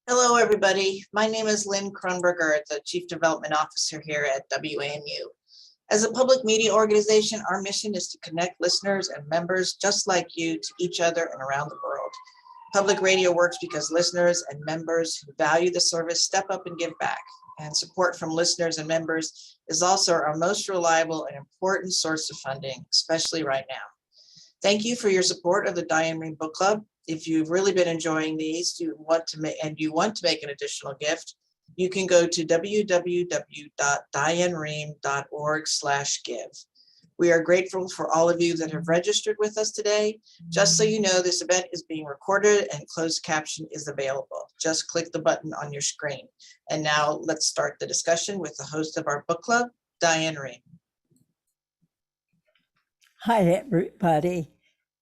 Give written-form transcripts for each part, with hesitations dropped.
Hello, everybody. My name is Lynn Kronberger, the Chief Development Officer here at WAMU. As a public media organization, our mission is to connect listeners and members just like you to each other and around the world. Public radio works because listeners and members who value the service step up and give back. And support from listeners and members is also our most reliable and important source of funding, especially right now. Thank you for your support of the Diane Rehm Book Club. If you've really been enjoying these, you want to make an additional gift, you can go to www.dianerehm.org/give. We are grateful for all of you that have registered with us today. Just so you know, this event is being recorded and closed caption is available. Just click the button on your screen. And now let's start the discussion with the host of our book club, Diane Rehm. Hi, everybody,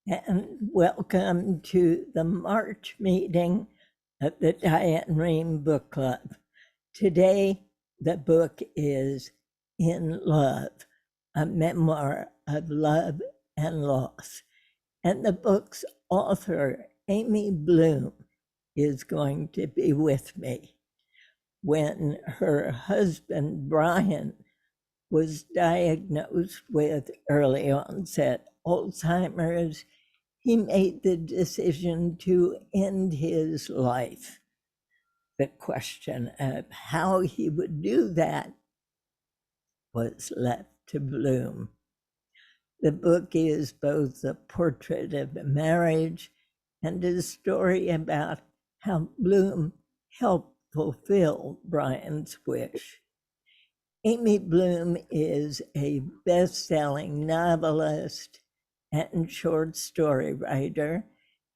and welcome to the March meeting of the Diane Rehm Book Club. Today, the book is In Love, a memoir of love and loss. And the book's author, Amy Bloom, is going to be with me. When her husband, Brian, was diagnosed with early onset Alzheimer's, he made the decision to end his life. The question of how he would do that was left to Bloom. The book is both a portrait of a marriage and a story about how Bloom helped fulfill Brian's wish. Amy Bloom is a best-selling novelist and short story writer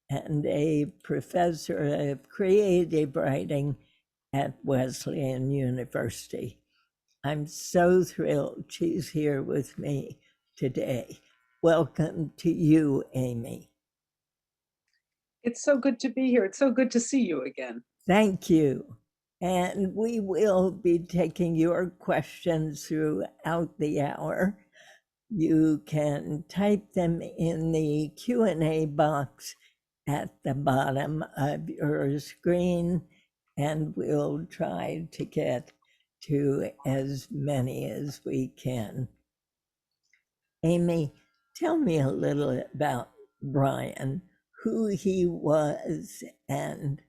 and a professor of creative writing at Wesleyan University. I'm so thrilled she's here with me today. Welcome to you, Amy. It's so good to be here. It's so good to see you again. Thank you. And we will be taking your questions throughout the hour. You can type them in the Q&A box at the bottom of your screen, and we'll try to get to as many as we can. Amy, tell me a little about Brian, who he was and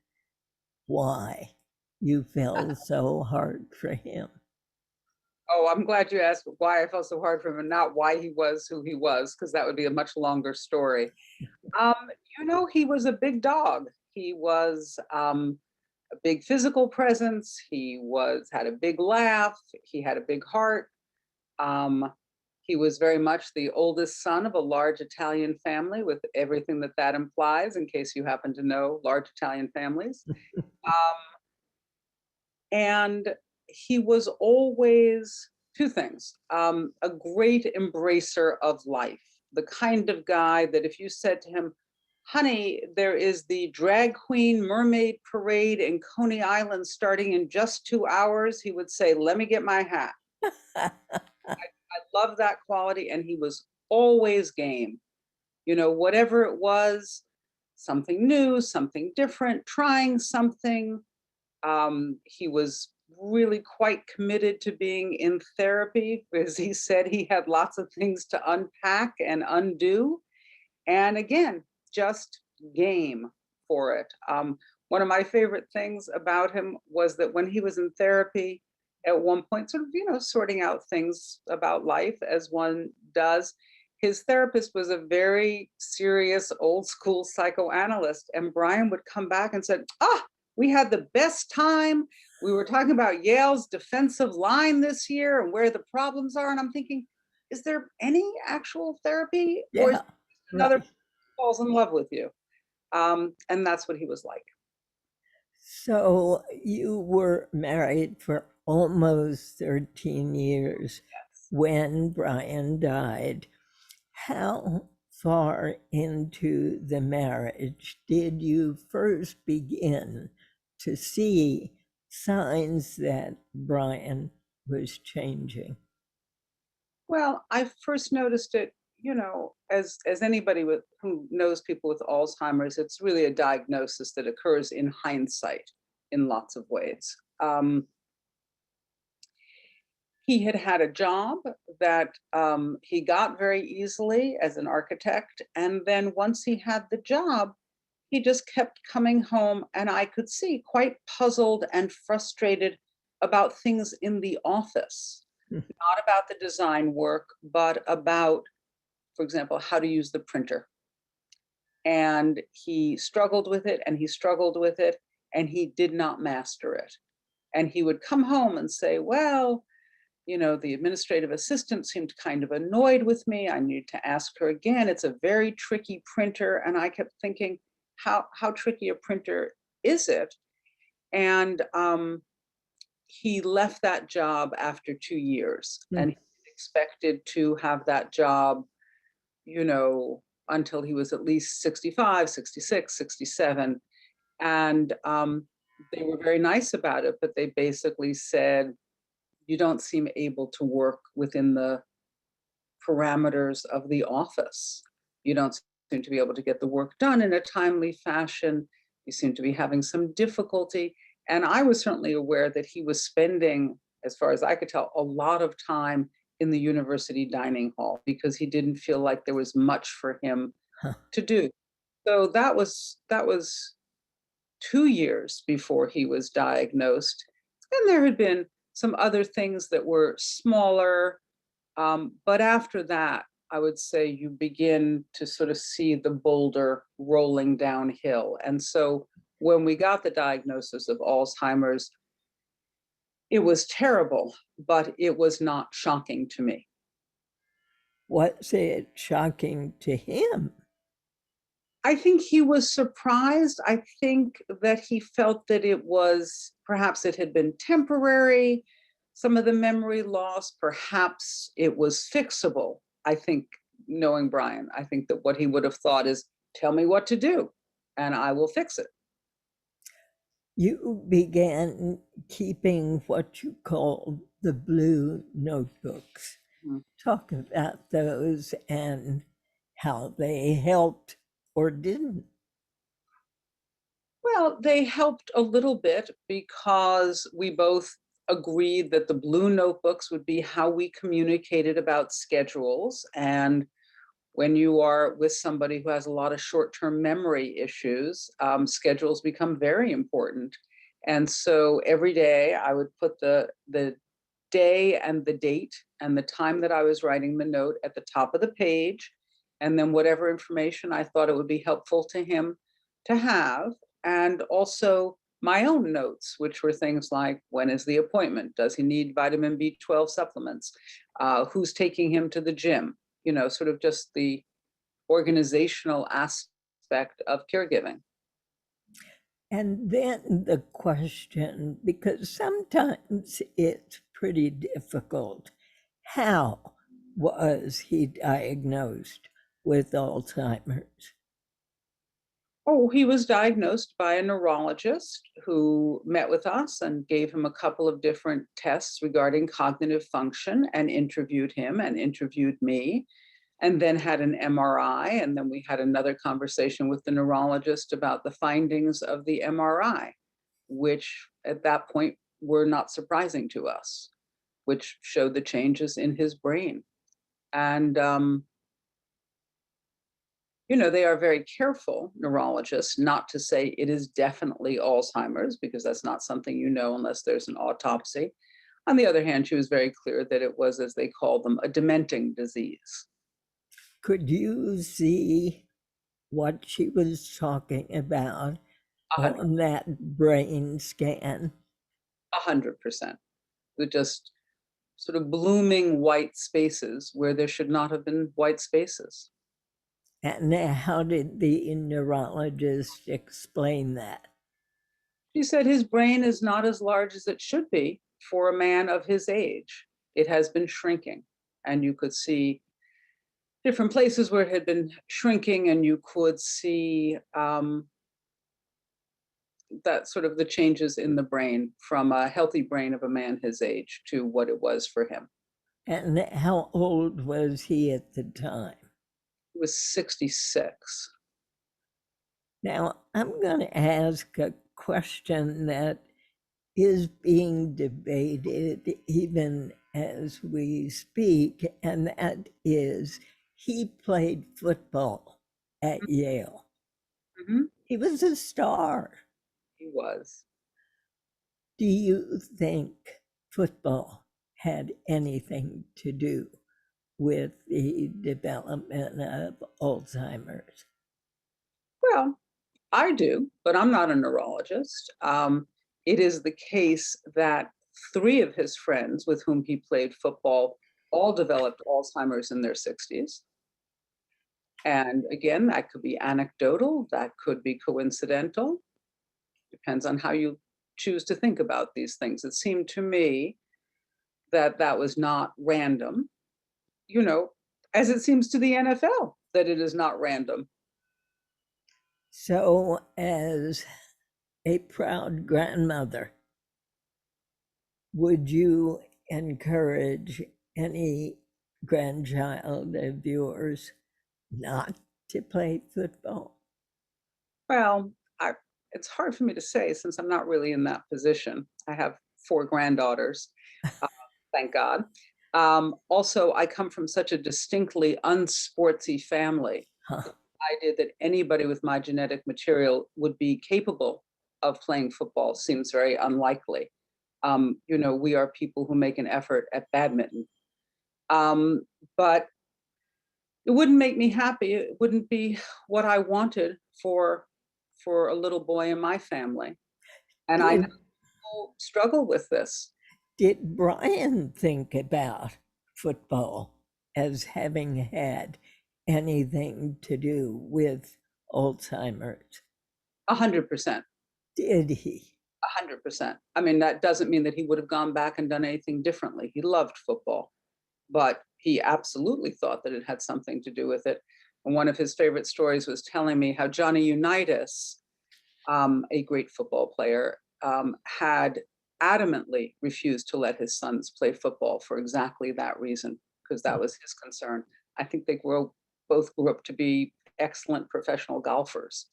why you felt so hard for him. Oh, I'm glad you asked why I felt so hard for him and not why he was who he was, because that would be a much longer story. He was a big dog. He was a big physical presence. He had a big laugh. He had a big heart. He was very much the oldest son of a large Italian family with everything that implies, in case you happen to know large Italian families. And he was always two things, a great embracer of life, the kind of guy that if you said to him, honey, there is the drag queen mermaid parade in Coney Island starting in just 2 hours, he would say, let me get my hat. I love that quality, and he was always game. Whatever it was, something new, something different, trying something. He was really quite committed to being in therapy, because he said he had lots of things to unpack and undo. And again, just game for it. One of my favorite things about him was that when he was in therapy, at one point, sort of, sorting out things about life as one does, his therapist was a very serious old school psychoanalyst. And Brian would come back and said, we had the best time. We were talking about Yale's defensive line this year and where the problems are. And I'm thinking, is there any actual therapy? Yeah, or is another right. Falls in love with you? And that's what he was like. So you were married for almost 13 years. Yes. When Brian died. How far into the marriage did you first begin to see signs that Brian was changing? Well, I first noticed it, as anybody who knows people with Alzheimer's, it's really a diagnosis that occurs in hindsight. in lots of ways. He had had a job that he got very easily as an architect. And then once he had the job, he just kept coming home, and I could see quite puzzled and frustrated about things in the office, not about the design work, but about, for example, how to use the printer. And he struggled with it, and he struggled with it, and he did not master it. And he would come home and say, well, you know, the administrative assistant seemed kind of annoyed with me. I need to ask her again. It's a very tricky printer. And I kept thinking, how tricky a printer is it? And he left that job after 2 years, and he expected to have that job, you know, until he was at least 65, 66, 67. And they were very nice about it, but they basically said, you don't seem able to work within the parameters of the office. You don't seem to be able to get the work done in a timely fashion. You seem to be having some difficulty. And I was certainly aware that he was spending, as far as I could tell, a lot of time in the university dining hall because he didn't feel like there was much for him to do. So that was 2 years before he was diagnosed. And there had been some other things that were smaller. But after that, I would say you begin to sort of see the boulder rolling downhill. And so when we got the diagnosis of Alzheimer's, it was terrible, but it was not shocking to me. Was it shocking to him? I think he was surprised. I think that he felt that perhaps it had been temporary, some of the memory loss, perhaps it was fixable. I think, knowing Brian, I think that what he would have thought is, tell me what to do and I will fix it. You began keeping what you call the blue notebooks. Talk about those and how they helped or didn't. Well, they helped a little bit because we both agreed that the blue notebooks would be how we communicated about schedules. And when you are with somebody who has a lot of short-term memory issues, schedules become very important. And so every day I would put the day and the date and the time that I was writing the note at the top of the page, and then whatever information I thought it would be helpful to him to have. And also my own notes, which were things like, when is the appointment? Does he need vitamin B12 supplements? Who's taking him to the gym? You know, sort of just the organizational aspect of caregiving. And then the question, because sometimes it's pretty difficult, how was he diagnosed with Alzheimer's? Oh, he was diagnosed by a neurologist who met with us and gave him a couple of different tests regarding cognitive function and interviewed him and interviewed me, and then had an MRI. And then we had another conversation with the neurologist about the findings of the MRI, which at that point were not surprising to us, which showed the changes in his brain. And you know, they are very careful, neurologists, not to say it is definitely Alzheimer's, because that's not something you know unless there's an autopsy. On the other hand, she was very clear that it was, as they call them, a dementing disease. Could you see what she was talking about on that brain scan? 100%. With just sort of blooming white spaces where there should not have been white spaces. And how did the neurologist explain that? She said his brain is not as large as it should be for a man of his age. It has been shrinking, and you could see different places where it had been shrinking, and you could see that sort of the changes in the brain from a healthy brain of a man his age to what it was for him. And how old was he at the time? He was 66. Now, I'm going to ask a question that is being debated even as we speak, and that is he played football at Yale. Mhm. He was a star. He was. Do you think football had anything to do with the development of Alzheimer's? Well, I do, but I'm not a neurologist. It is the case that three of his friends with whom he played football all developed Alzheimer's in their 60s. And again, that could be anecdotal, that could be coincidental, depends on how you choose to think about these things. It seemed to me that that was not random, you know, as it seems to the NFL that it is not random. So, as a proud grandmother, would you encourage any grandchild of yours not to play football? Well, it's hard for me to say since I'm not really in that position. I have four granddaughters, uh, thank God. Also, I come from such a distinctly unsportsy family. Huh. The idea that anybody with my genetic material would be capable of playing football seems very unlikely. We are people who make an effort at badminton. But it wouldn't make me happy. It wouldn't be what I wanted for a little boy in my family. And I know Did, people struggle with this. did Brian think about football as having had anything to do with Alzheimer's? 100%. Did he? 100%. I mean, that doesn't mean that he would have gone back and done anything differently. He loved football, but he absolutely thought that it had something to do with it. And one of his favorite stories was telling me how Johnny Unitas, a great football player, had adamantly refused to let his sons play football for exactly that reason, because that was his concern. I think they both grew up to be excellent professional golfers.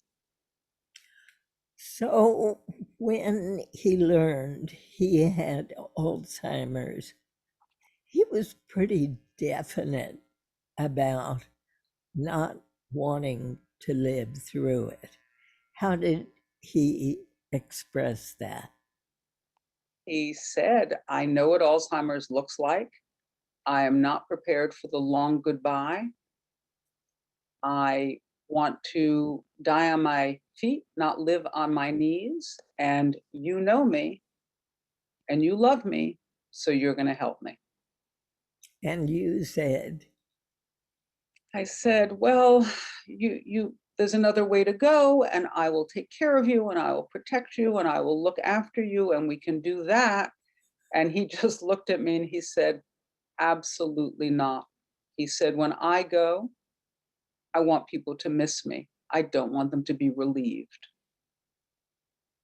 So, when he learned he had Alzheimer's, he was pretty definite about not wanting to live through it. How did he express that? He said, I know what Alzheimer's looks like. I am not prepared for the long goodbye. I want to die on my feet, not live on my knees. And you know me and you love me, so you're going to help me. And you said, I said, well, there's another way to go, and I will take care of you, and I will protect you, and I will look after you, and we can do that. And he just looked at me and he said, absolutely not. He said, when I go, I want people to miss me. I don't want them to be relieved.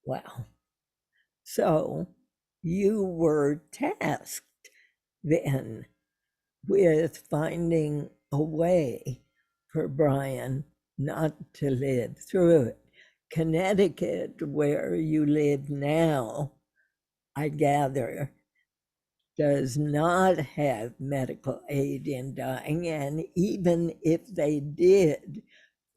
wow. So you were tasked then with finding a way for Brian not to live through it. Connecticut, where you live now, I gather, does not have medical aid in dying, and even if they did,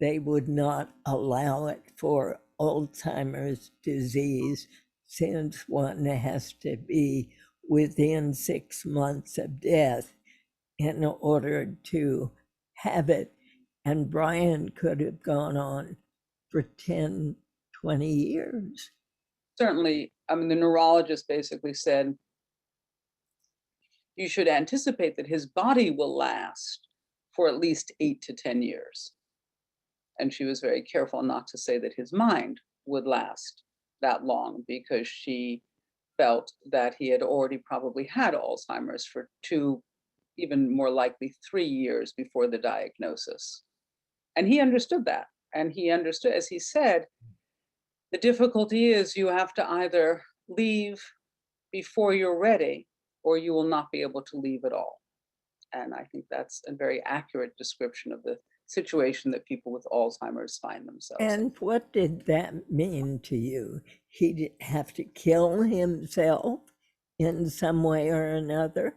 they would not allow it for Alzheimer's disease, since one has to be within 6 months of death in order to have it. And Brian could have gone on for 10, 20 years. Certainly, I mean, the neurologist basically said, you should anticipate that his body will last for at least 8 to 10 years. And she was very careful not to say that his mind would last that long, because she felt that he had already probably had Alzheimer's for 2, even more likely 3 years before the diagnosis. And he understood that. And he understood, as he said, the difficulty is you have to either leave before you're ready, or you will not be able to leave at all. And I think that's a very accurate description of the situation that people with Alzheimer's find themselves in. And what did that mean to you? He did have to kill himself in some way or another?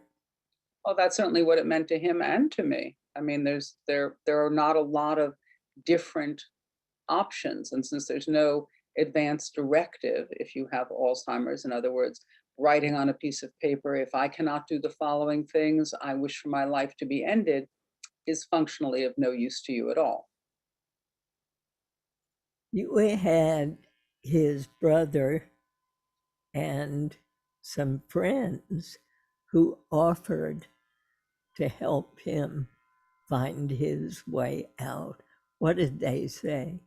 Well, that's certainly what it meant to him and to me. I mean, there are not a lot of different options. And since there's no advance directive, if you have Alzheimer's, in other words, writing on a piece of paper, if I cannot do the following things, I wish for my life to be ended, is functionally of no use to you at all. You had his brother and some friends who offered to help him find his way out. What did they say?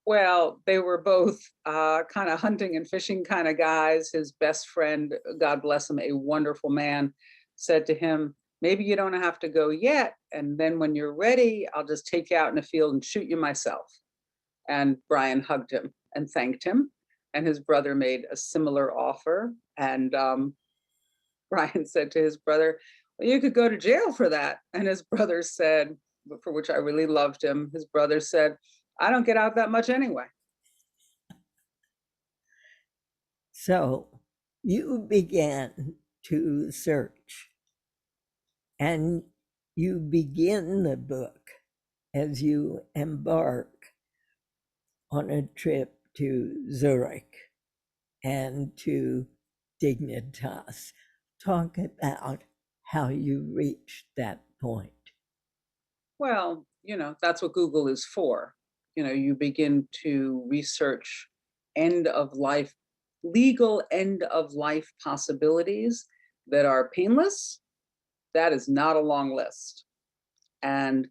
Well, they were both kind of hunting and fishing kind of guys. His best friend, God bless him, a wonderful man, said to him, maybe you don't have to go yet. And then when you're ready, I'll just take you out in a field and shoot you myself. And Brian hugged him and thanked him. And his brother made a similar offer. And Brian said to his brother, well, you could go to jail for that. And his brother said, for which I really loved him, his brother said, I don't get out that much anyway. So you began to search, and you begin the book as you embark on a trip to Zurich and to Dignitas. Talk about how you reached that point. Well, that's what Google is for. You begin to research end of life, legal end of life possibilities that are painless. That is not a long list. And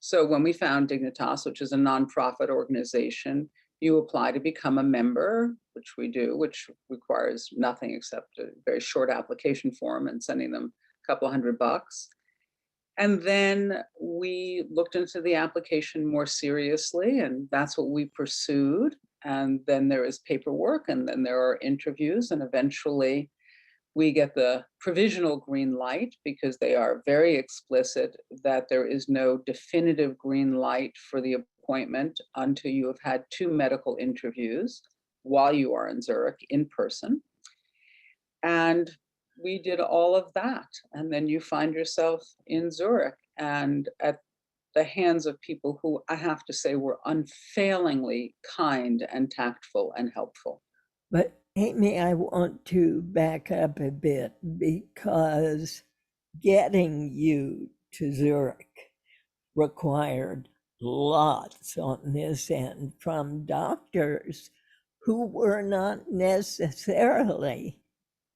so when we found Dignitas, which is a nonprofit organization, you apply to become a member, which we do, which requires nothing except a very short application form and sending them a couple $100. And then we looked into the application more seriously, and that's what we pursued. And then there is paperwork, and then there are interviews, and eventually we get the provisional green light, because they are very explicit that there is no definitive green light for the appointment until you have had 2 medical interviews while you are in Zurich in person. And we did all of that. And then you find yourself in Zurich and at the hands of people who, I have to say, were unfailingly kind and tactful and helpful. But Amy, I want to back up a bit, because getting you to Zurich required lots on this end from doctors who were not necessarily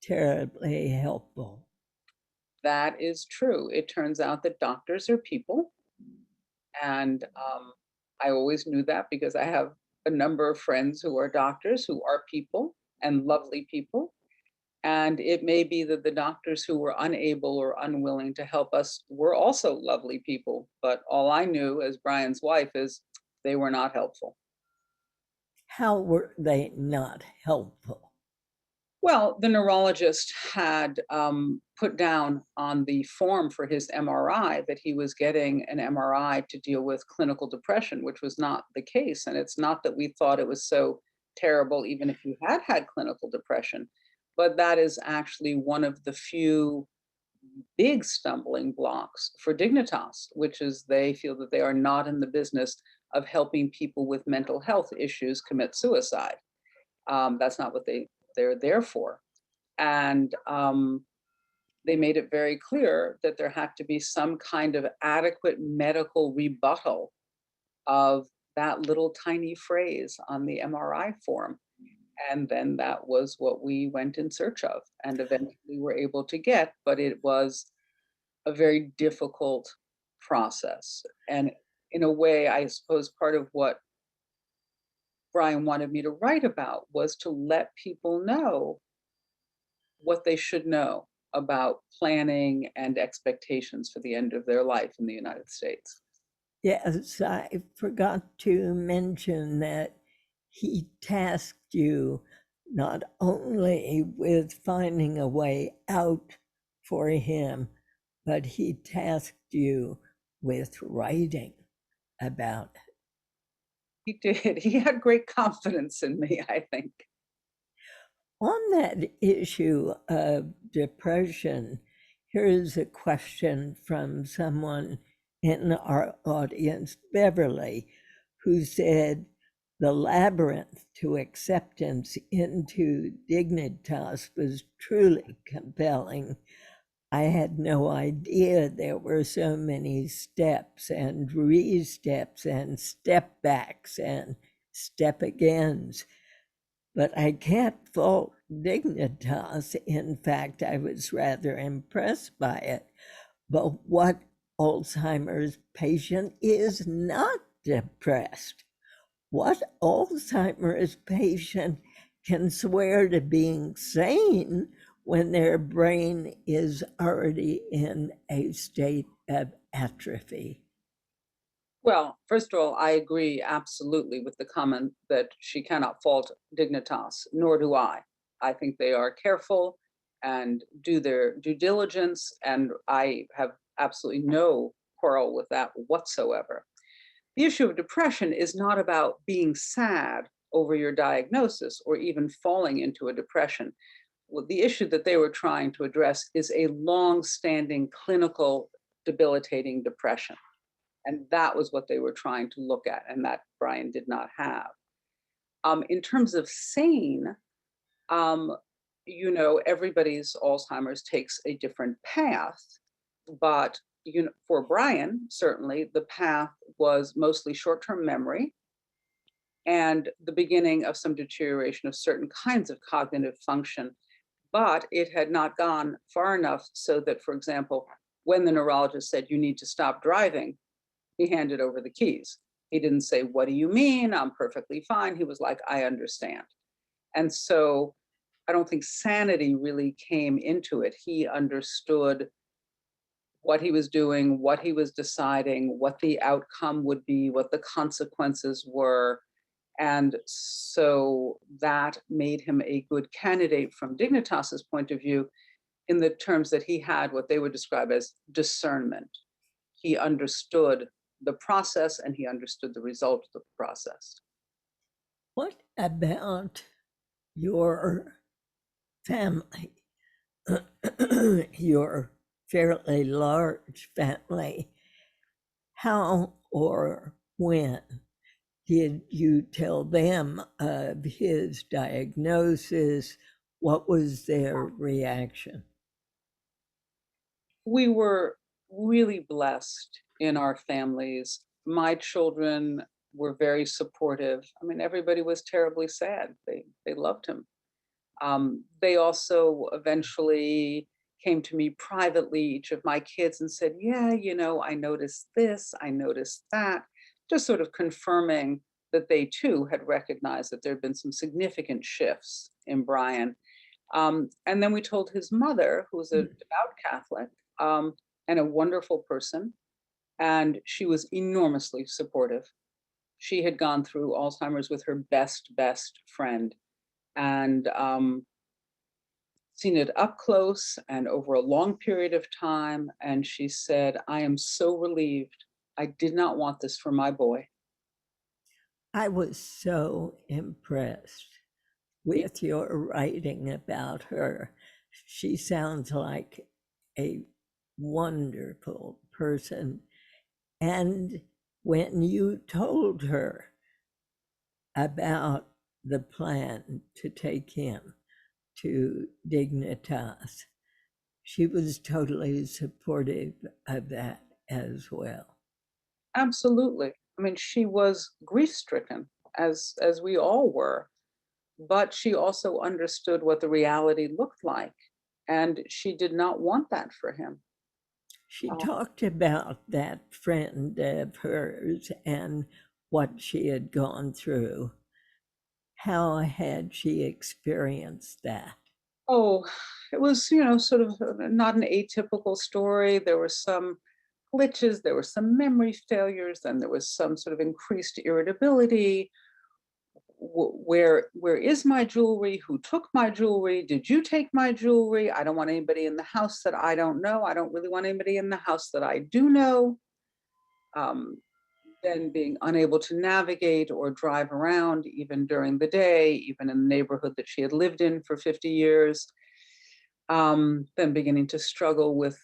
terribly helpful. That is true. It turns out that doctors are people. And I always knew that because I have a number of friends who are doctors who are people and lovely people. And it may be that the doctors who were unable or unwilling to help us were also lovely people. But all I knew as Brian's wife is they were not helpful. How were they not helpful? Well, the neurologist had put down on the form for his MRI that he was getting an MRI to deal with clinical depression, which was not the case. And it's not that we thought it was so terrible, even if you had had clinical depression, but that is actually one of the few big stumbling blocks for Dignitas, which is they feel that they are not in the business of helping people with mental health issues commit suicide. That's not what they're there for. And they made it very clear that there had to be some kind of adequate medical rebuttal of that little tiny phrase on the MRI form. And then that was what we went in search of and eventually were able to get, but it was a very difficult process. And in a way, I suppose part of what Brian wanted me to write about was to let people know what they should know about planning and expectations for the end of their life in the United States. Yes, I forgot to mention that he tasked you not only with finding a way out for him, but he tasked you with writing about it. He did. He had great confidence in me, I think. On that issue of depression, here's a question from someone in our audience, Beverly, who said, the labyrinth to acceptance into Dignitas was truly compelling. I had no idea there were so many steps and re-steps and step backs and step agains. But I can't fault Dignitas. In fact, I was rather impressed by it. But what Alzheimer's patient is not depressed? What Alzheimer's patient can swear to being sane when their brain is already in a state of atrophy? Well, first of all, I agree absolutely with the comment that she cannot fault Dignitas, nor do I. I think they are careful and do their due diligence, and I have absolutely no quarrel with that whatsoever. The issue of depression is not about being sad over your diagnosis or even falling into a depression. Well, the issue that they were trying to address is a long-standing clinical debilitating depression. And that was what they were trying to look at, and that Brian did not have. In terms of sane, everybody's Alzheimer's takes a different path, but for Brian, certainly the path was mostly short-term memory and the beginning of some deterioration of certain kinds of cognitive function. But it had not gone far enough so that, for example, when the neurologist said, you need to stop driving, he handed over the keys. He didn't say, what do you mean? I'm perfectly fine. He was like, I understand. And so I don't think sanity really came into it. He understood what he was doing, what he was deciding, what the outcome would be, what the consequences were. And so that made him a good candidate from Dignitas's point of view in the terms that he had what they would describe as discernment. He understood the process and he understood the result of the process. What about your family? Your fairly large family. How or when did you tell them of his diagnosis? What was their reaction? We were really blessed in our families. My children were very supportive. I mean, everybody was terribly sad. They loved him. They also eventually came to me privately, each of my kids, and said, yeah, I noticed this, I noticed that, just sort of confirming that they too had recognized that there had been some significant shifts in Brian. And then we told his mother, who was a devout Catholic and a wonderful person, and she was enormously supportive. She had gone through Alzheimer's with her best friend, and seen it up close and over a long period of time. And she said, I am so relieved. I did not want this for my boy. I was so impressed with your writing about her. She sounds like a wonderful person. And when you told her about the plan to take him to Dignitas, she was totally supportive of that as well. Absolutely. I mean, she was grief-stricken, as we all were, but she also understood what the reality looked like, and she did not want that for him. She talked about that friend of hers and what she had gone through. How had she experienced that? Oh, it was, sort of not an atypical story. There were some glitches, there were some memory failures, and there was some sort of increased irritability. Where is my jewelry? Who took my jewelry? Did you take my jewelry? I don't want anybody in the house that I don't know. I don't really want anybody in the house that I do know. then being unable to navigate or drive around even during the day, even in the neighborhood that she had lived in for 50 years, then beginning to struggle with,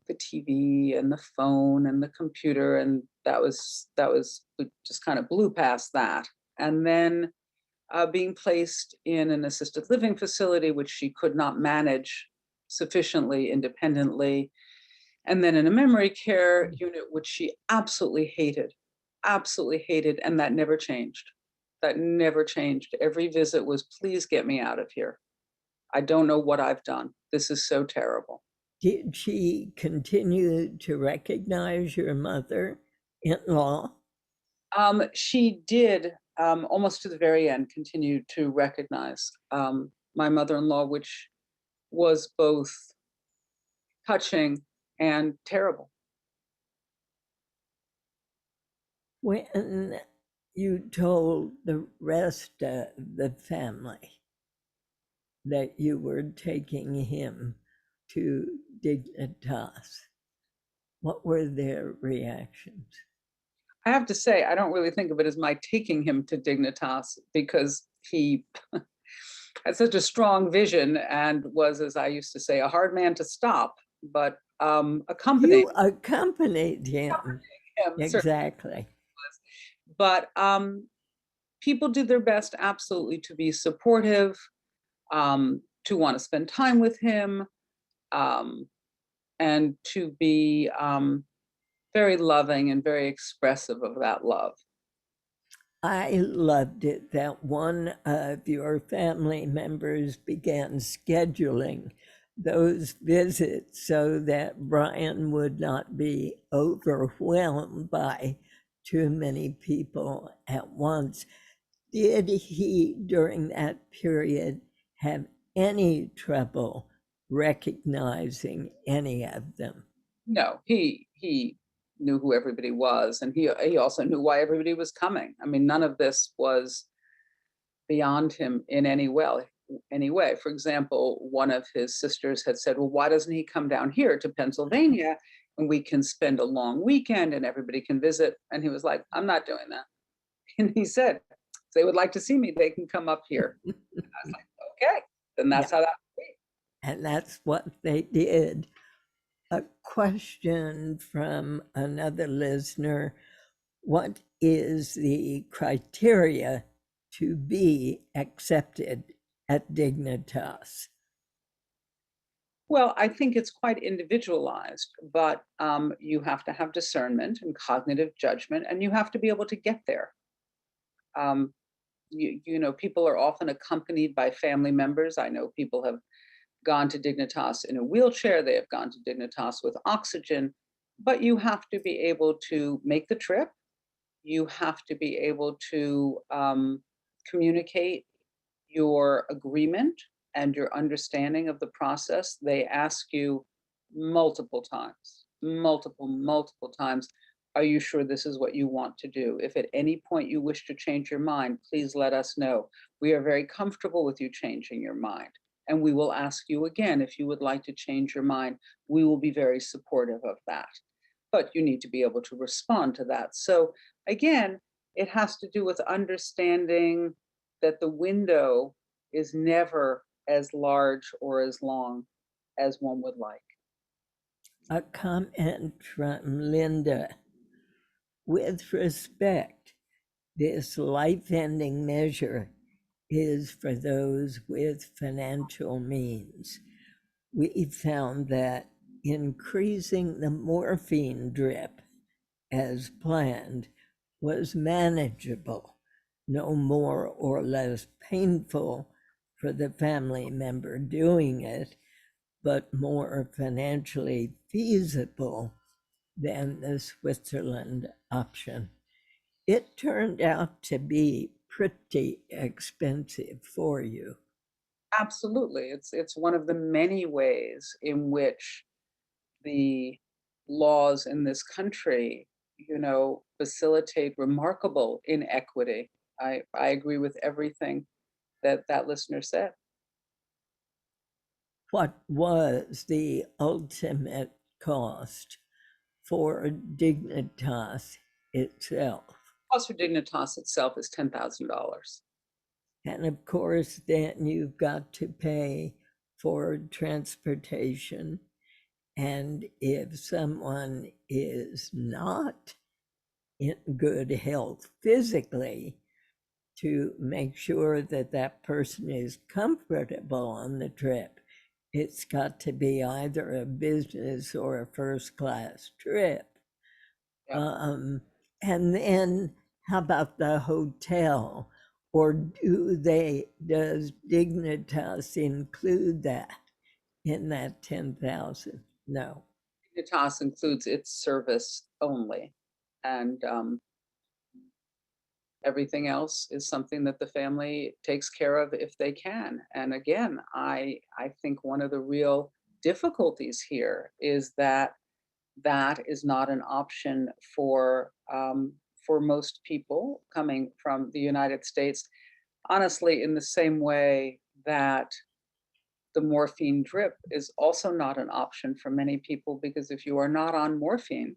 the TV and the phone and the computer, and we just kind of blew past that. And then being placed in an assisted living facility, which she could not manage sufficiently independently, and then in a memory care unit, which she absolutely hated, and that never changed. That never changed. Every visit was, please get me out of here. I don't know what I've done. This is so terrible. Did she continue to recognize your mother-in-law? She did, almost to the very end, continue to recognize my mother-in-law, which was both touching and terrible. When you told the rest of the family that you were taking him to Dignitas, what were their reactions? I have to say, I don't really think of it as my taking him to Dignitas, because he had such a strong vision and was, as I used to say, a hard man to stop, but accompanied You accompanied him. him. Exactly. But people did their best, absolutely, to be supportive, to want to spend time with him, and to be very loving and very expressive of that love. I loved it that one of your family members began scheduling those visits so that Brian would not be overwhelmed by too many people at once. Did he, during that period, have any trouble recognizing any of them? No, he knew who everybody was, and he also knew why everybody was coming. I mean, none of this was beyond him in any way. For example, one of his sisters had said, well, why doesn't he come down here to Pennsylvania and we can spend a long weekend and everybody can visit? And he was like, I'm not doing that. And he said, if they would like to see me, they can come up here. And I was like, okay, then that's how that would be. And that's what they did. A question from another listener: what is the criteria to be accepted at Dignitas? Well, I think it's quite individualized, but you have to have discernment and cognitive judgment, and you have to be able to get there. People are often accompanied by family members. I know people have gone to Dignitas in a wheelchair, they have gone to Dignitas with oxygen, but you have to be able to make the trip. You have to be able to communicate your agreement and your understanding of the process. They ask you multiple times, are you sure this is what you want to do? If at any point you wish to change your mind, please let us know. We are very comfortable with you changing your mind. And we will ask you again if you would like to change your mind. We will be very supportive of that. But you need to be able to respond to that. So again, it has to do with understanding that the window is never as large or as long as one would like. A comment from Linda: with respect, this life-ending measure is for those with financial means. We found that increasing the morphine drip as planned was manageable, no more or less painful for the family member doing it, but more financially feasible than the Switzerland option. It turned out to be pretty expensive for you. Absolutely. It's one of the many ways in which the laws in this country, facilitate remarkable inequity. I agree with everything that listener said. What was the ultimate cost for Dignitas itself? Cost for Dignitas itself is $10,000. And of course, then you've got to pay for transportation. And if someone is not in good health physically, to make sure that that person is comfortable on the trip, it's got to be either a business or a first class trip. Yep. And then how about the hotel? Or does Dignitas include that in that 10,000? No. Dignitas includes its service only. And everything else is something that the family takes care of if they can. And again, I think one of the real difficulties here is that that is not an option for most people coming from the United States. Honestly, in the same way that the morphine drip is also not an option for many people, because if you are not on morphine,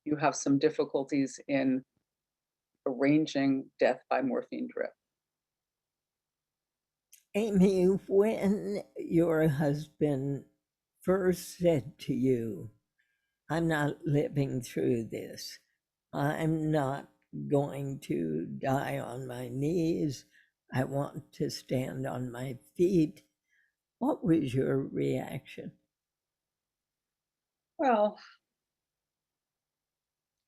you have some difficulties in arranging death by morphine drip. Amy, when your husband first said to you, I'm not living through this, I'm not going to die on my knees, I want to stand on my feet, what was your reaction? Well,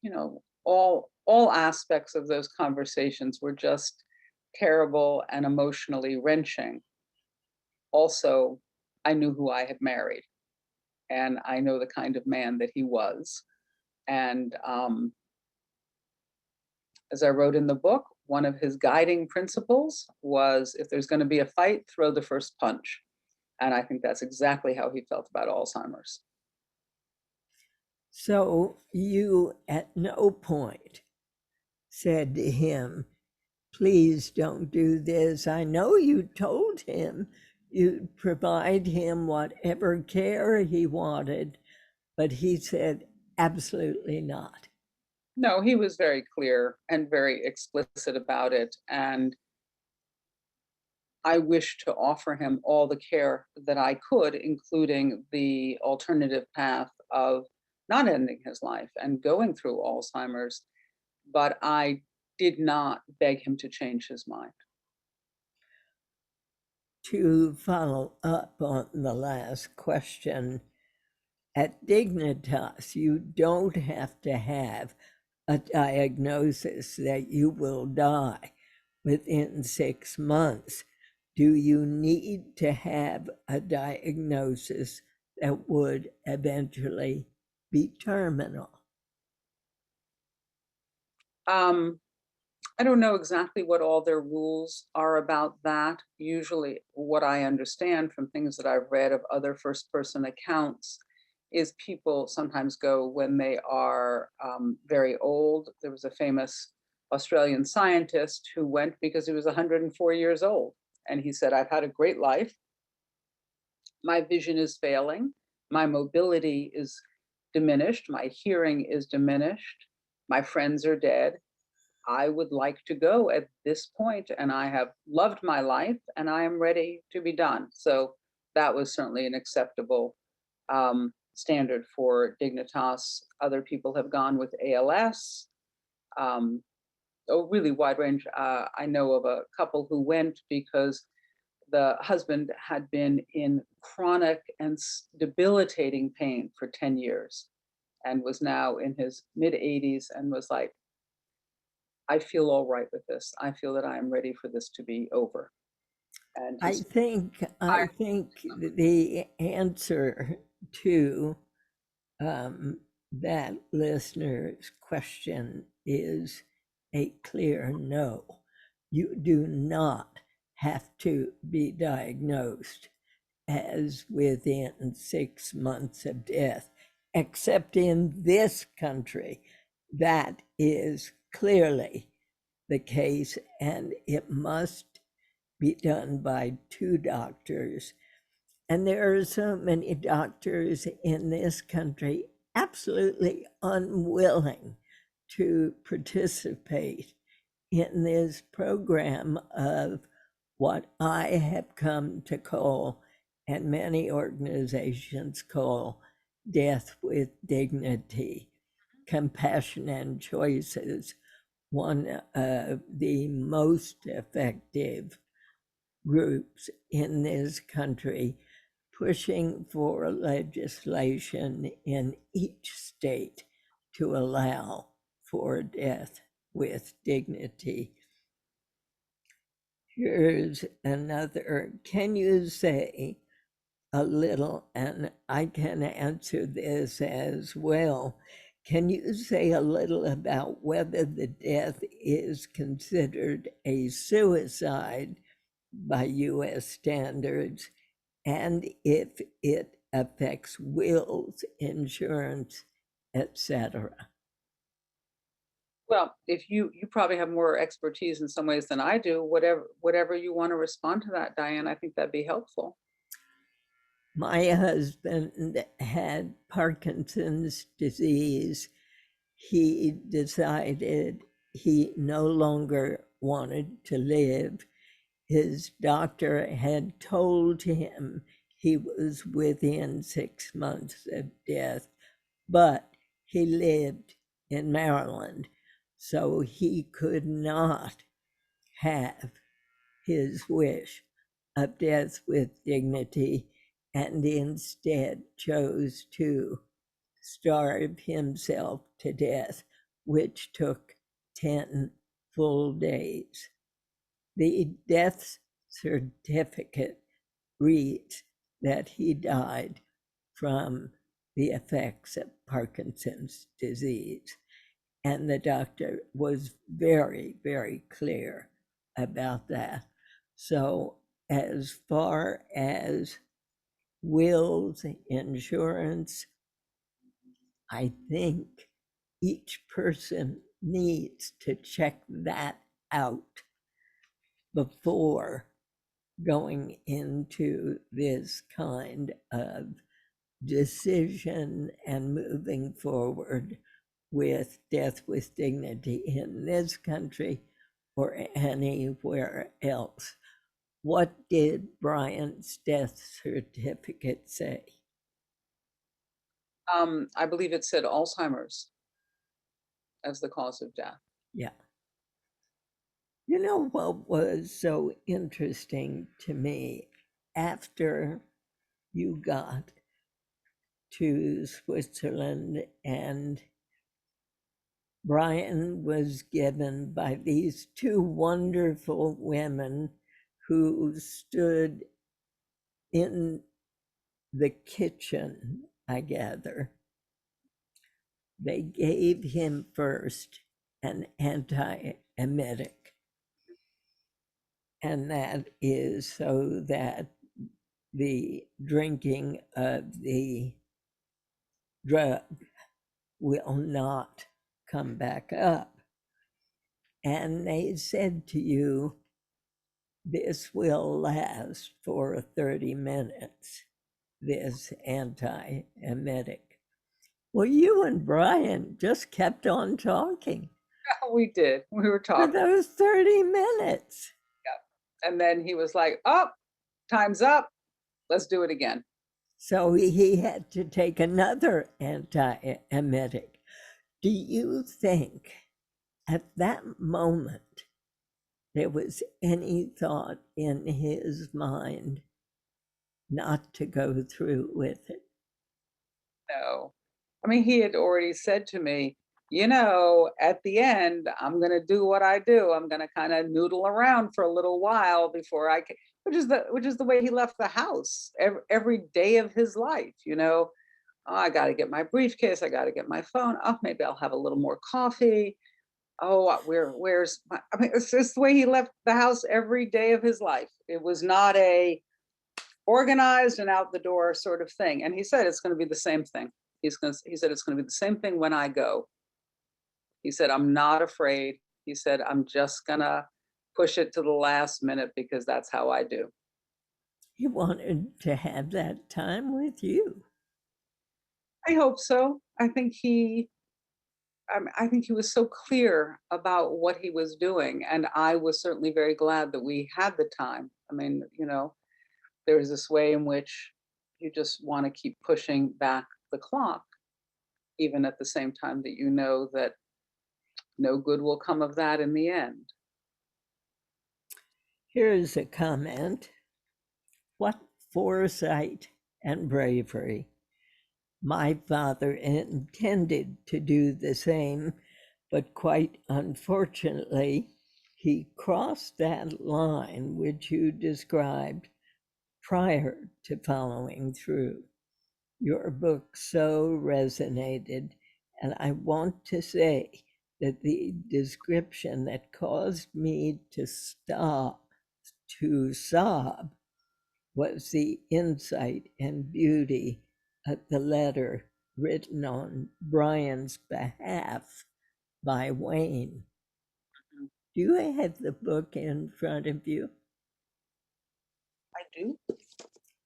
you know, all aspects of those conversations were just terrible and emotionally wrenching. Also, I knew who I had married, and I know the kind of man that he was. And as I wrote in the book, one of his guiding principles was, if there's going to be a fight, throw the first punch. And I think that's exactly how he felt about Alzheimer's. So you at no point said to him, please don't do this. I know you told him you'd provide him whatever care he wanted, but he said, absolutely not. No, he was very clear and very explicit about it. And I wish to offer him all the care that I could, including the alternative path of not ending his life and going through Alzheimer's. But I did not beg him to change his mind. To follow up on the last question, at Dignitas, you don't have to have a diagnosis that you will die within 6 months. Do you need to have a diagnosis that would eventually be terminal? I don't know exactly what all their rules are about that. Usually, what I understand from things that I've read of other first person accounts is people sometimes go when they are very old. There was a famous Australian scientist who went because he was 104 years old. And he said, I've had a great life. My vision is failing. My mobility is diminished. My hearing is diminished. My friends are dead. I would like to go at this point, and I have loved my life, and I am ready to be done. So that was certainly an acceptable standard for Dignitas. Other people have gone with ALS, a really wide range. I know of a couple who went because the husband had been in chronic and debilitating pain for 10 years and was now in his mid 80s and was like, I feel all right with this. I feel that I am ready for this to be over. And I think the answer to that listener's question is a clear no. You do not have to be diagnosed as within 6 months of death, except in this country. That is clearly the case, and it must be done by 2 doctors And there are so many doctors in this country absolutely unwilling to participate in this program of what I have come to call, and many organizations call, death with dignity, compassion and choices. One of the most effective groups in this country pushing for legislation in each state to allow for death with dignity. Here's another. Can you say a little, and I can answer this as well. Can you say a little about whether the death is considered a suicide by US standards, and if it affects wills, insurance, etc.? Well, if you probably have more expertise in some ways than I do, whatever you want to respond to that, Diane, I think that'd be helpful. My husband had Parkinson's disease. He decided he no longer wanted to live. His doctor had told him he was within 6 months of death, but he lived in Maryland, so he could not have his wish of death with dignity, and instead chose to starve himself to death, which took 10 full days. The death certificate reads that he died from the effects of Parkinson's disease. And the doctor was very, very clear about that. So, as far as wills, insurance, I think each person needs to check that out before going into this kind of decision and moving forward with death with dignity in this country or anywhere else. What did Brian's death certificate say? I believe it said Alzheimer's as the cause of death. Yeah. You know what was so interesting to me after you got to Switzerland and Brian was given by these two wonderful women who stood in the kitchen, I gather. They gave him first an antiemetic, and that is so that the drinking of the drug will not come back up. And they said to you, this will last for 30 minutes, this antiemetic. Well, you and Brian just kept on talking We did. We were for talking. those 30 minutes. And then he was like, oh, time's up. Let's do it again. So he had to take another antiemetic. Do you think at that moment there was any thought in his mind not to go through with it? No. I mean, he had already said to me, you know, at the end, I'm going to do what I do. I'm going to kind of noodle around for a little while before I can, which is the way he left the house every day of his life, you know. Oh, I got to get my briefcase. I got to get my phone. Oh, maybe I'll have a little more coffee. Oh, where's my, I mean, it's just the way he left the house every day of his life. It was not a organized and out the door sort of thing. And he said it's going to be the same thing. He said it's going to be the same thing when I go. He said, I'm not afraid. He said, I'm just gonna push it to the last minute because that's how I do. He wanted to have that time with you. I hope so. I think he was so clear about what he was doing, and I was certainly very glad that we had the time. I mean, there is this way in which you just want to keep pushing back the clock, even at the same time that you know that no good will come of that in the end. Here's a comment. What foresight and bravery. My father intended to do the same, but quite unfortunately, he crossed that line which you described prior to following through. Your book so resonated, and I want to say that the description that caused me to stop to sob was the insight and beauty of the letter written on Brian's behalf by Wayne. Do you have the book in front of you? I do.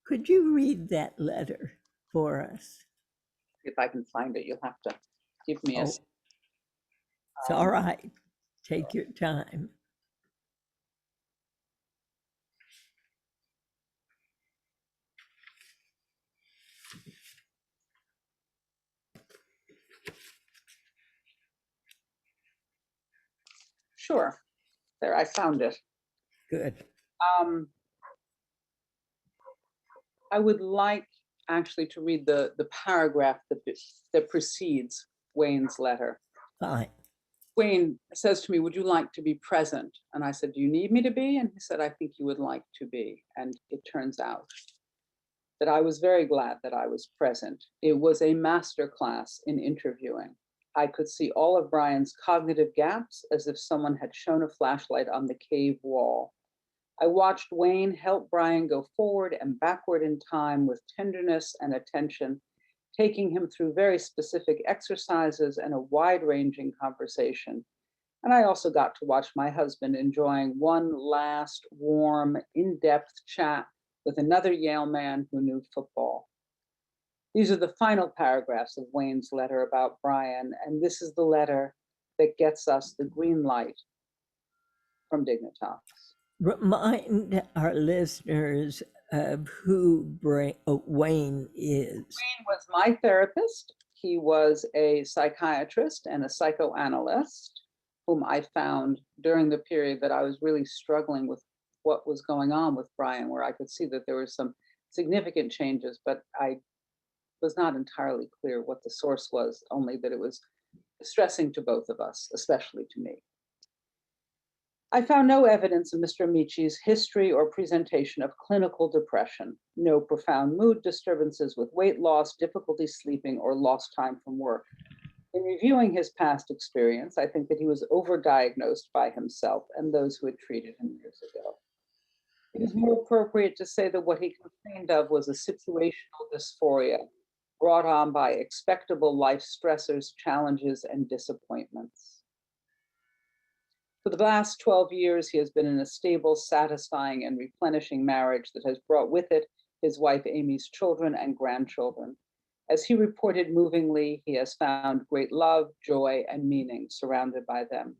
Could you read that letter for us? If I can find it, you'll have to give me a. It's all right. Take your time. Sure. There, I found it. Good. I would like actually to read the paragraph that precedes Wayne's letter. Fine. Wayne says to me, "Would you like to be present?" And I said, "Do you need me to be?" And he said, "I think you would like to be." And it turns out that I was very glad that I was present. It was a master class in interviewing. I could see all of Brian's cognitive gaps as if someone had shone a flashlight on the cave wall. I watched Wayne help Brian go forward and backward in time with tenderness and attention, taking him through very specific exercises and a wide-ranging conversation. And I also got to watch my husband enjoying one last warm, in-depth chat with another Yale man who knew football. These are the final paragraphs of Wayne's letter about Brian, and this is the letter that gets us the green light from Dignitas. Remind our listeners of who Wayne is. Wayne was my therapist. He was a psychiatrist and a psychoanalyst whom I found during the period that I was really struggling with what was going on with Brian, where I could see that there were some significant changes, but I was not entirely clear what the source was, only that it was distressing to both of us, especially to me. I found no evidence of Mr. Amici's history or presentation of clinical depression, no profound mood disturbances with weight loss, difficulty sleeping, or lost time from work. In reviewing his past experience, I think that he was overdiagnosed by himself and those who had treated him years ago. It is more appropriate to say that what he complained of was a situational dysphoria brought on by expectable life stressors, challenges, and disappointments. For the last 12 years, he has been in a stable, satisfying, and replenishing marriage that has brought with it his wife Amy's children and grandchildren. As he reported movingly, he has found great love, joy, and meaning surrounded by them.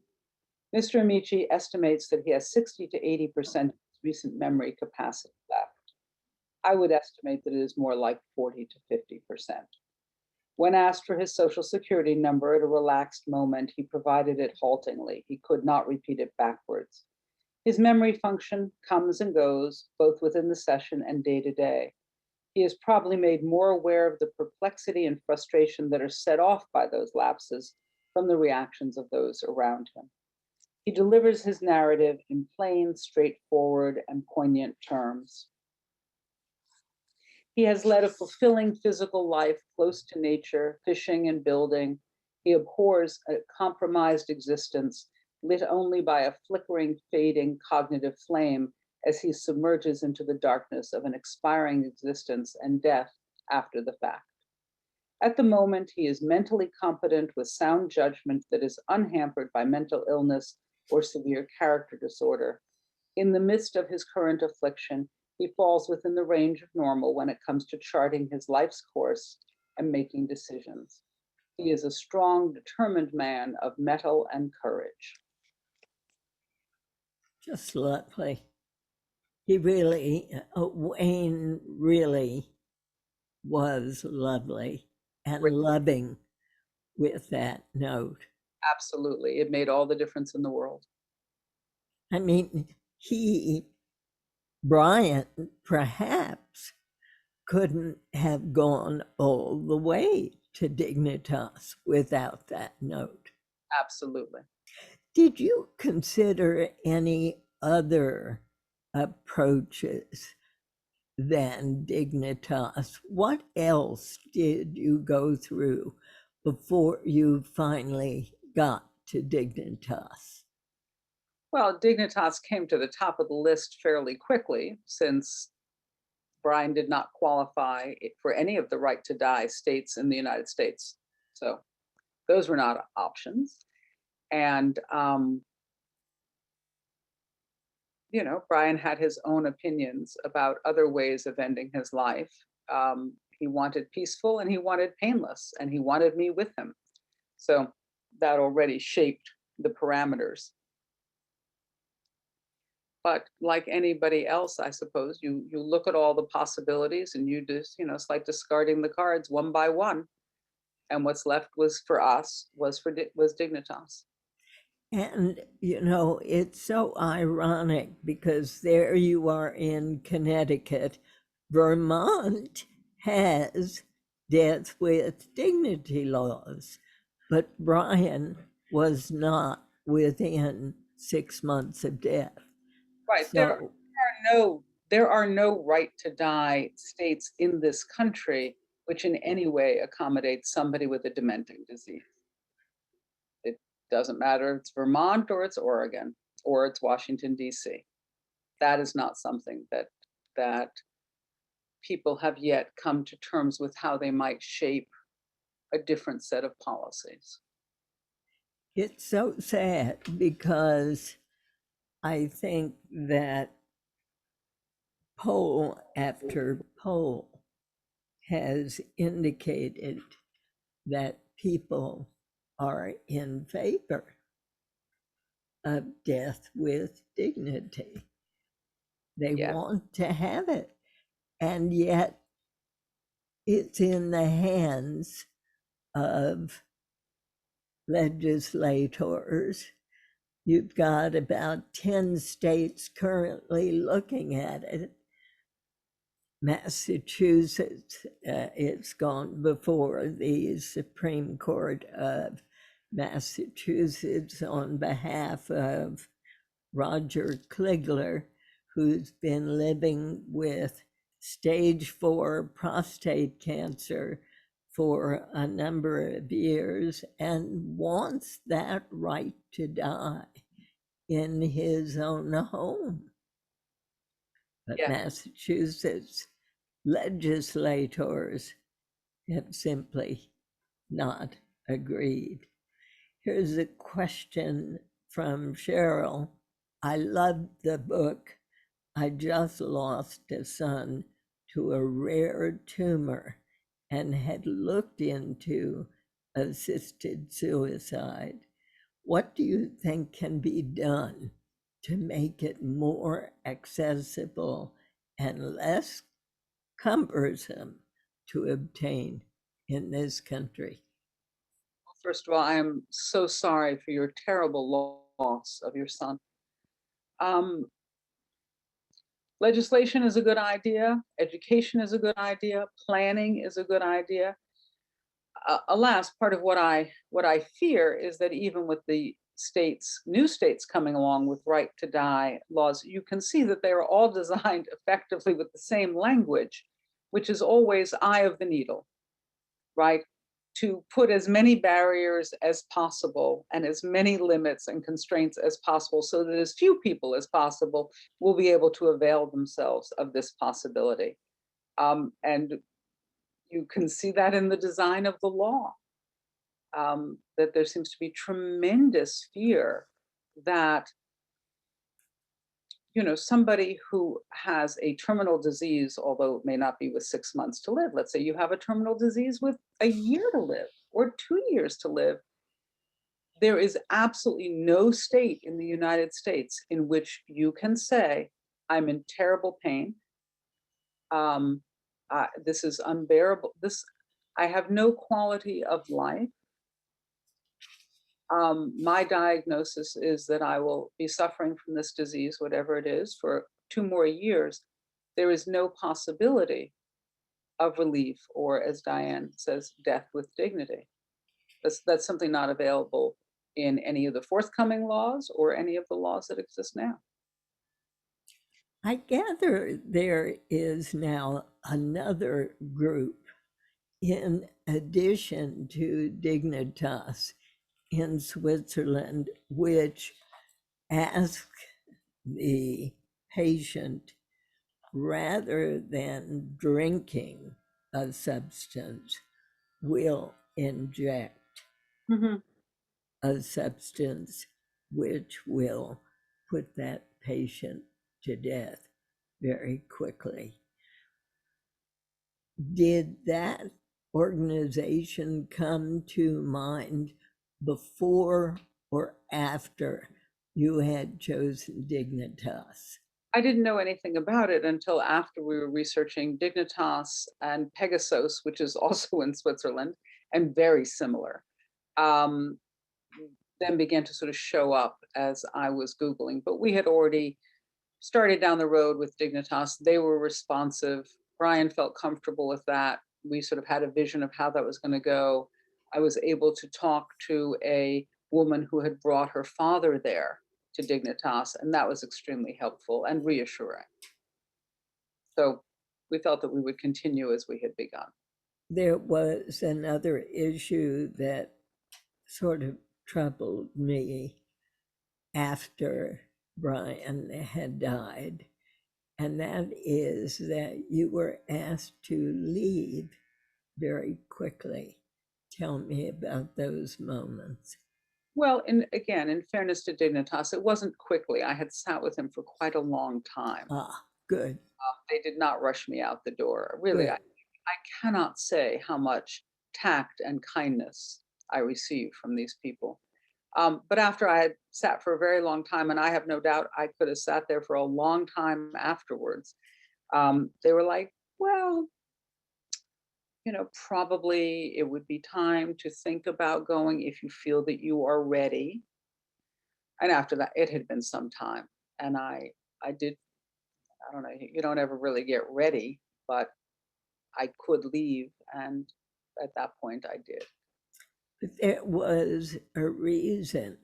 Mr. Amici estimates that he has 60 to 80% of his recent memory capacity left. I would estimate that it is more like 40 to 50%. When asked for his social security number at a relaxed moment, he provided it haltingly. He could not repeat it backwards. His memory function comes and goes, both within the session and day to day. He is probably made more aware of the perplexity and frustration that are set off by those lapses from the reactions of those around him. He delivers his narrative in plain, straightforward, and poignant terms. He has led a fulfilling physical life close to nature, fishing and building. He abhors a compromised existence lit only by a flickering, fading cognitive flame as he submerges into the darkness of an expiring existence and death after the fact. At the moment, he is mentally competent with sound judgment that is unhampered by mental illness or severe character disorder. In the midst of his current affliction, He falls within the range of normal when it comes to charting his life's course and making decisions. He is a strong, determined man of mettle and courage. Just lovely. He really, Wayne really was lovely and loving with that note. Absolutely. It made all the difference in the world. I mean, Brian, perhaps couldn't have gone all the way to Dignitas without that note. Absolutely. Did you consider any other approaches than Dignitas? What else did you go through before you finally got to Dignitas? Well, Dignitas came to the top of the list fairly quickly, since Brian did not qualify for any of the right to die states in the United States. So those were not options. And, you know, Brian had his own opinions about other ways of ending his life. He wanted peaceful and he wanted painless, and he wanted me with him. So that already shaped the parameters. But like anybody else, I suppose, you look at all the possibilities and you just, you know, it's like discarding the cards one by one. And what's left was for us, was Dignitas. And, you know, it's so ironic because there you are in Connecticut. Vermont has death with dignity laws, but Brian was not within 6 months of death. Right. So, There are no right to die states in this country which in any way accommodates somebody with a dementing disease. It doesn't matter if it's Vermont or it's Oregon or it's Washington, D.C. That is not something that people have yet come to terms with how they might shape a different set of policies. it's so sad because I think that poll after poll has indicated that people are in favor of death with dignity. They want to have it. And yet it's in the hands of legislators. You've got about 10 states currently looking at it. Massachusetts, it's gone before the Supreme Court of Massachusetts on behalf of Roger Kligler, who's been living with stage 4 prostate cancer for a number of years and wants that right to die in his own home. But Massachusetts legislators have simply not agreed. Here's a question from Cheryl. I loved the book. I just lost a son to a rare tumor and had looked into assisted suicide. What do you think can be done to make it more accessible and less cumbersome to obtain in this country? First of all, I am so sorry for your terrible loss of your son. Legislation is a good idea. Education is a good idea. Planning is a good idea. Alas, part of what I fear is that even with the new states coming along with right to die laws, you can see that they are all designed effectively with the same language, which is always eye of the needle, right? To put as many barriers as possible and as many limits and constraints as possible so that as few people as possible will be able to avail themselves of this possibility. And you can see that in the design of the law, that there seems to be tremendous fear that somebody who has a terminal disease, although it may not be with 6 months to live, let's say you have a terminal disease with a year to live or 2 years to live, there is absolutely no state in the United States in which you can say, I'm in terrible pain. This is unbearable. I have no quality of life. My diagnosis is that I will be suffering from this disease, whatever it is, for 2 more years. There is no possibility of relief, or as Diane says, death with dignity. That's something not available in any of the forthcoming laws or any of the laws that exist now. I gather there is now another group in addition to Dignitas in Switzerland, which ask the patient, rather than drinking a substance, will inject Mhm. a substance which will put that patient to death very quickly. Did that organization come to mind before or after you had chosen Dignitas? I didn't know anything about it until after we were researching Dignitas and Pegasus, which is also in Switzerland and very similar. Then began to sort of show up as I was Googling, but we had already started down the road with Dignitas. They were responsive. Brian felt comfortable with that. We sort of had a vision of how that was going to go. I was able to talk to a woman who had brought her father there to Dignitas, and that was extremely helpful and reassuring. So we felt that we would continue as we had begun. There was another issue that sort of troubled me after Brian had died, and that is that you were asked to leave very quickly. Tell me about those moments. Well, and again, in fairness to Dignitas, it wasn't quickly. I had sat with him for quite a long time. Ah, good. They did not rush me out the door. Really, Good. I cannot say how much tact and kindness I received from these people. But after I had sat for a very long time, and I have no doubt I could have sat there for a long time afterwards, they were like, well, probably it would be time to think about going if you feel that you are ready. And after that, it had been some time. And I did, I don't know, you don't ever really get ready, but I could leave. And at that point, I did. But there was a reason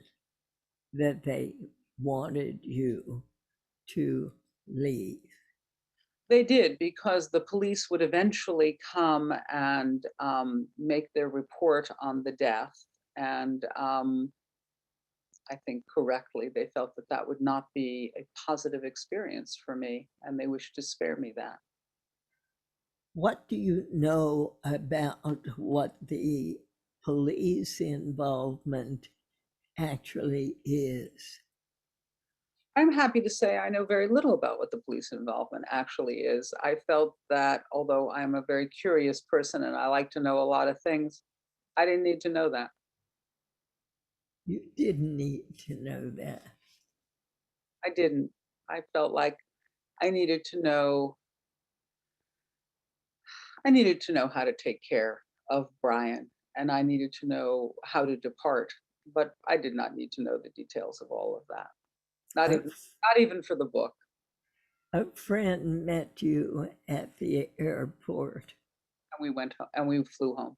that they wanted you to leave. They did, because the police would eventually come and make their report on the death. And I think correctly, they felt that that would not be a positive experience for me, and they wished to spare me that. What do you know about what the police involvement actually is? I'm happy to say I know very little about what the police involvement actually is. I felt that although I'm a very curious person and I like to know a lot of things, I didn't need to know that. You didn't need to know that. I didn't. I felt like I needed to know how to take care of Brian, and I needed to know how to depart, but I did not need to know the details of all of that. Not A, even not even for the book. a friend met you at the airport, And we went and we flew home.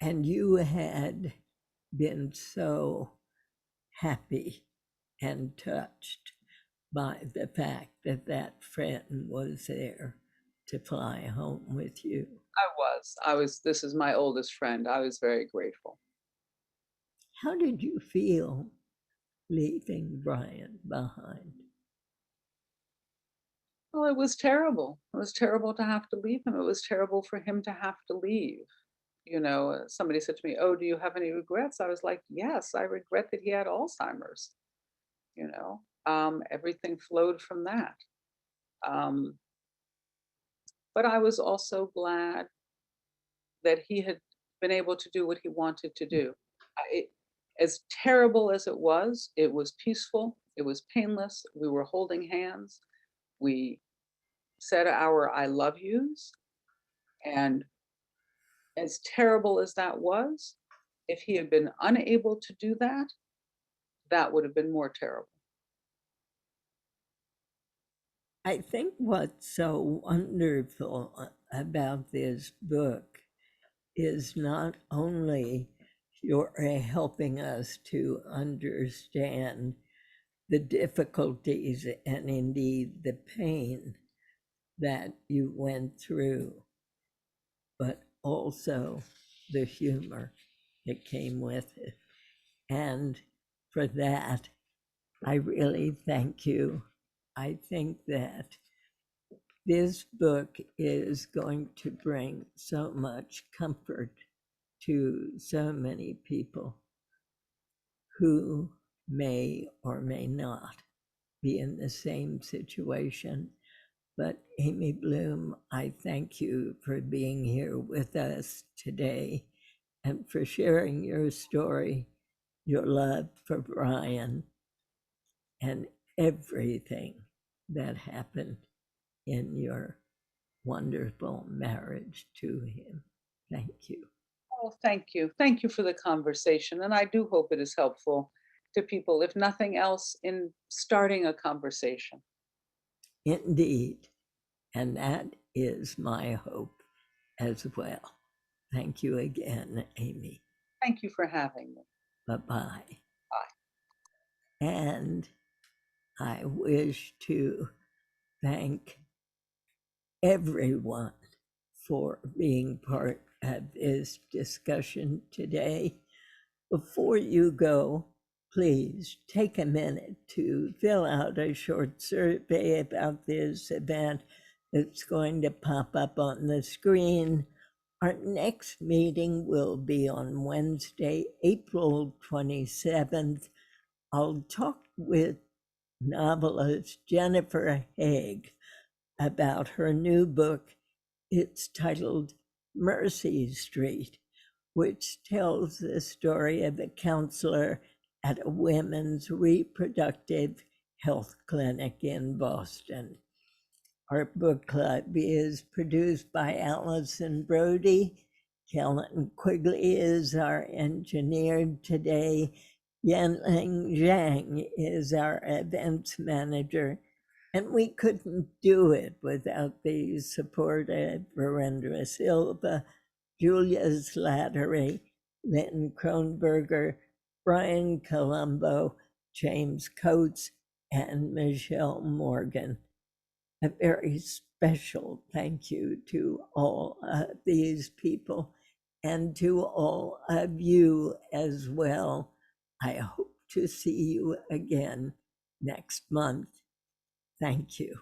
and you had been so happy and touched by the fact that that friend was there to fly home with you. This is my oldest friend. I was very grateful. How did you feel leaving Brian behind? Well, it was terrible. It was terrible to have to leave him. It was terrible for him to have to leave. Somebody said to me, "Oh, do you have any regrets?" I was like, "Yes, I regret that he had Alzheimer's." everything flowed from that. But I was also glad that he had been able to do what he wanted to do. As terrible as it was peaceful, it was painless. We were holding hands. We said our I love yous. And as terrible as that was, if he had been unable to do that, that would have been more terrible. I think what's so wonderful about this book is not only you're helping us to understand the difficulties and indeed the pain that you went through, but also the humor that came with it. And for that, I really thank you. I think that this book is going to bring so much comfort to so many people who may or may not be in the same situation. But Amy Bloom, I thank you for being here with us today and for sharing your story, your love for Brian, and everything that happened in your wonderful marriage to him. Thank you. Oh, thank you. Thank you for the conversation. And I do hope it is helpful to people, if nothing else, in starting a conversation. Indeed. And that is my hope as well. Thank you again, Amy. Thank you for having me. Bye-bye. Bye. And I wish to thank everyone for being part of this discussion today. Before you go, please take a minute to fill out a short survey about this event that's going to pop up on the screen. Our next meeting will be on Wednesday, April 27th. I'll talk with novelist Jennifer Haig about her new book. It's titled Mercy Street, which tells the story of a counselor at a women's reproductive health clinic in Boston. Our book club is produced by Allison Brody. Kellen Quigley is our engineer today. Yanling Zhang is our events manager. And we couldn't do it without the support of Verendra Silva, Julia Slattery, Lynn Kronberger, Brian Colombo, James Coates, and Michelle Morgan. A very special thank you to all these people and to all of you as well. I hope to see you again next month. Thank you.